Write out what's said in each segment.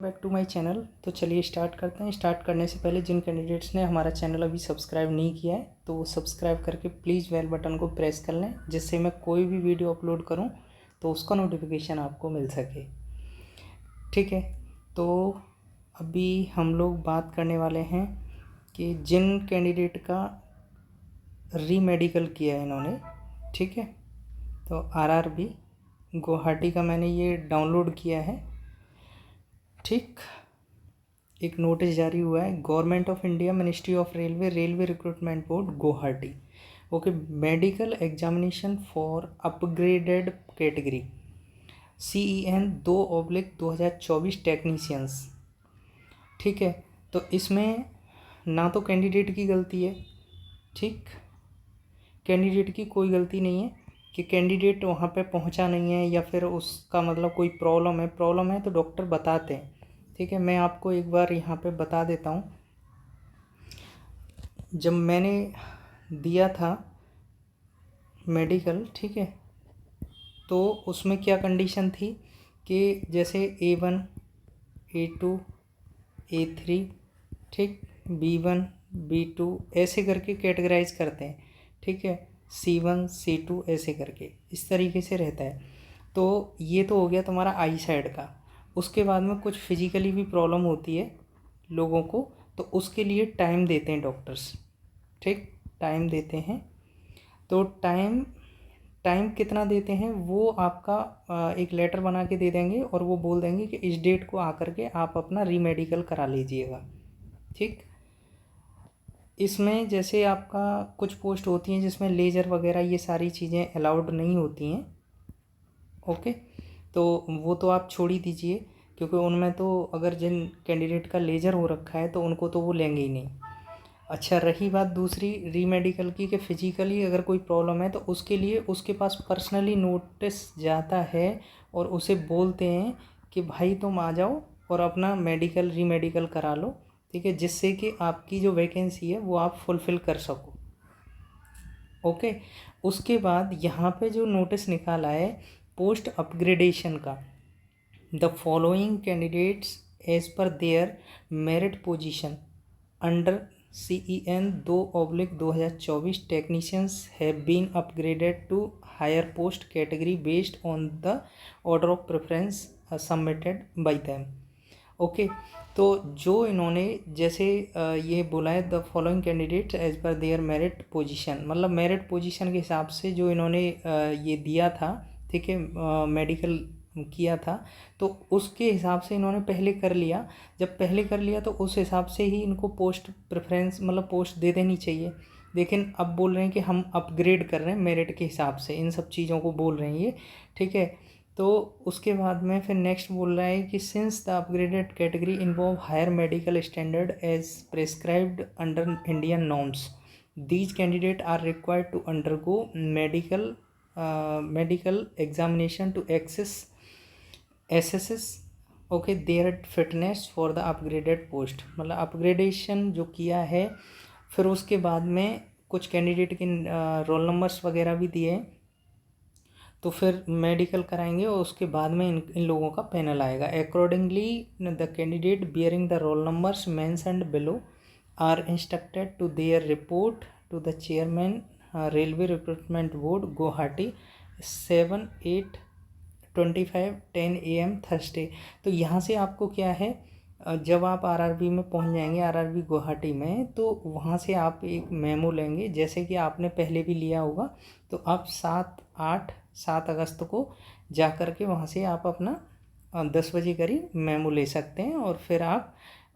Back to my channel. तो चलिए start करते हैं। स्टार्ट करने से पहले जिन कैंडिडेट्स ने हमारा चैनल अभी सब्सक्राइब नहीं किया है तो वो सब्सक्राइब करके प्लीज़ बेल बटन को प्रेस कर लें, जिससे मैं कोई भी वीडियो अपलोड करूं तो उसका नोटिफिकेशन आपको मिल सके। ठीक है, तो अभी हम लोग बात करने वाले हैं कि जिन कैंडिडेट का रीमेडिकल किया है इन्होंने, ठीक है, तो आरआरबी गुवाहाटी का मैंने ये डाउनलोड किया है। ठीक, एक नोटिस जारी हुआ है, government of India, ministry of railway, railway recruitment board Guwahati. Okay, medical examination for upgraded category CEN 2/2024 technicians. ठीक है, तो इसमें ना तो कैंडिडेट की गलती है, ठीक, कैंडिडेट की कोई गलती नहीं है कि कैंडिडेट वहाँ पे पहुँचा नहीं है या फिर उसका मतलब कोई प्रॉब्लम है तो डॉक्टर बताते हैं। ठीक है, मैं आपको एक बार यहाँ पे बता देता हूँ। जब मैंने दिया था मेडिकल, ठीक है, तो उसमें क्या कंडीशन थी कि जैसे A1, A2, A3, ठीक, B1, B2 ऐसे करके कैटेगराइज करते हैं। ठीक है, C1, C2 ऐसे करके इस तरीके से रहता है। तो ये तो हो गया तुम्हारा आई साइड का। उसके बाद में कुछ फिजिकली भी प्रॉब्लम होती है लोगों को, तो उसके लिए टाइम देते हैं डॉक्टर्स। ठीक, टाइम देते हैं। तो टाइम कितना देते हैं वो आपका एक लेटर बना के दे देंगे और वो बोल देंगे कि इस डेट को आकर के आप अपना रीमेडिकल करा लीजिएगा। ठीक, इसमें जैसे आपका कुछ पोस्ट होती हैं जिसमें लेज़र वगैरह ये सारी चीज़ें अलाउड नहीं होती हैं। ओके, तो वो तो आप छोड़ ही दीजिए, क्योंकि उनमें तो अगर जिन कैंडिडेट का लेज़र हो रखा है तो उनको तो वो लेंगे ही नहीं। अच्छा, रही बात दूसरी रीमेडिकल की कि फ़िजिकली अगर कोई प्रॉब्लम है तो उसके लिए उसके पास पर्सनली नोटिस जाता है और उसे बोलते हैं कि भाई तुम आ जाओ और अपना मेडिकल रीमेडिकल करा लो। ठीक है, जिससे कि आपकी जो वैकेंसी है वो आप फुलफ़िल कर सको। ओके, उसके बाद यहाँ पे जो नोटिस निकाला है पोस्ट अपग्रेडेशन का, the following candidates as per their merit position under CEN 2/2024 technicians have been upgraded to higher post category based on the order of preference submitted by them. Okay, तो जो इन्होंने जैसे ये बोला है the following candidate as per their merit position, मतलब merit position के हिसाब से जो इन्होंने ये दिया था, ठीक है, मेडिकल किया था, तो उसके हिसाब से इन्होंने पहले कर लिया। जब पहले कर लिया तो उस हिसाब से ही इनको पोस्ट प्रेफरेंस मतलब पोस्ट दे देनी चाहिए। लेकिन अब बोल रहे हैं कि हम अपग्रेड कर रहे हैं मेरिट के हिसाब से, इन सब चीज़ों को बोल रहे हैं ये। ठीक है, तो उसके बाद में फिर नेक्स्ट बोल रहा है कि since the upgraded category involve higher medical standard as prescribed under Indian norms, these candidate are required to undergo medical examination to assess okay their fitness for the upgraded post. मतलब upgradation जो किया है, फिर उसके बाद में कुछ candidate के रोल नंबर्स वगैरह भी दिए, तो फिर मेडिकल कराएंगे और उसके बाद में इन लोगों का पैनल आएगा। Accordingly the candidate bearing the roll numbers mentioned below are instructed to their report to the chairman railway recruitment board Guwahati 7/8/25 10 AM Thursday. तो यहाँ से आपको क्या है, जब आप आरआरबी में पहुँच जाएंगे, आरआरबी गुवाहाटी में, तो वहाँ से आप एक मेमो लेंगे, जैसे कि आपने पहले भी लिया होगा। तो आप 7 अगस्त को जा कर के वहाँ से आप अपना 10 बजे करीब मेमो ले सकते हैं। और फिर आप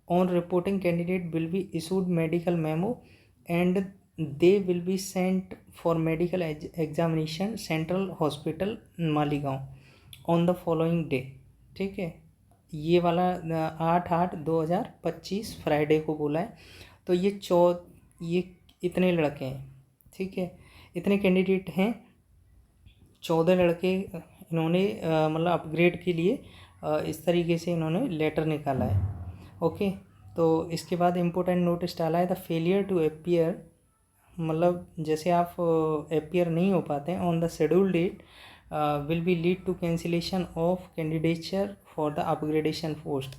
on reporting candidate will be issued medical memo and they will be sent for medical examination central hospital Maligaon on the following day. ठीक है, ये वाला 8/8/2025 फ्राइडे को बोला है। तो ये इतने लड़के हैं, ठीक है, इतने कैंडिडेट हैं, 14 लड़के इन्होंने मतलब अपग्रेड के लिए इस तरीके से इन्होंने लेटर निकाला है। ओके, तो इसके बाद इम्पोर्टेंट नोटिस डाला है द फेलियर टू अपीयर, मतलब जैसे आप अपीयर नहीं हो पाते हैं on the schedule date will be lead to cancellation of candidature for the upgradation post.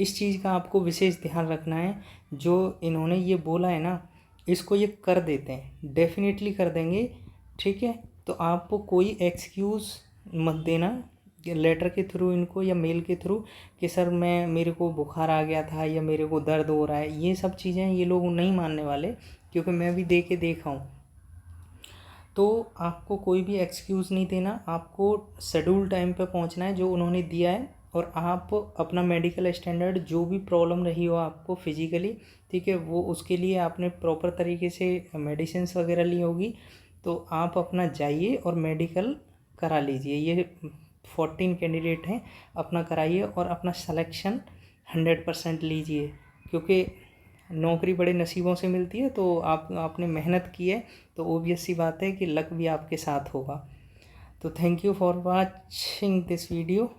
इस चीज़ का आपको विशेष ध्यान रखना है। जो इन्होंने ये बोला है ना, इसको ये कर देते हैं, डेफिनेटली कर देंगे, ठीक है। तो आपको कोई एक्सक्यूज़ मत देना लेटर के थ्रू इनको या मेल के थ्रू कि सर मेरे को बुखार आ गया था या मेरे को दर्द हो रहा है। ये सब चीज़ें ये लोग नहीं मानने वाले, क्योंकि मैं भी दे के देखा हूँ। तो आपको कोई भी एक्सक्यूज़ नहीं देना, आपको शेड्यूल टाइम पे पहुंचना है जो उन्होंने दिया है। और आप अपना मेडिकल स्टैंडर्ड, जो भी प्रॉब्लम रही हो आपको फिजिकली, ठीक है, वो उसके लिए आपने प्रॉपर तरीके से मेडिसिन्स वगैरह ली होगी, तो आप अपना जाइए और मेडिकल करा लीजिए। ये 14 कैंडिडेट हैं, अपना कराइए और अपना सिलेक्शन 100% लीजिए, क्योंकि नौकरी बड़े नसीबों से मिलती है। तो आपने मेहनत की है, तो ओबियस सी बात है कि लक भी आपके साथ होगा। तो thank you for watching this video.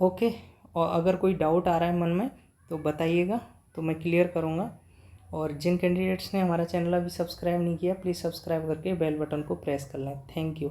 Okay, और अगर कोई डाउट आ रहा है मन में तो बताइएगा, तो मैं क्लियर करूँगा। और जिन कैंडिडेट्स ने हमारा चैनल अभी सब्सक्राइब नहीं किया, प्लीज़ सब्सक्राइब करके बेल बटन को प्रेस कर लें। Thank you.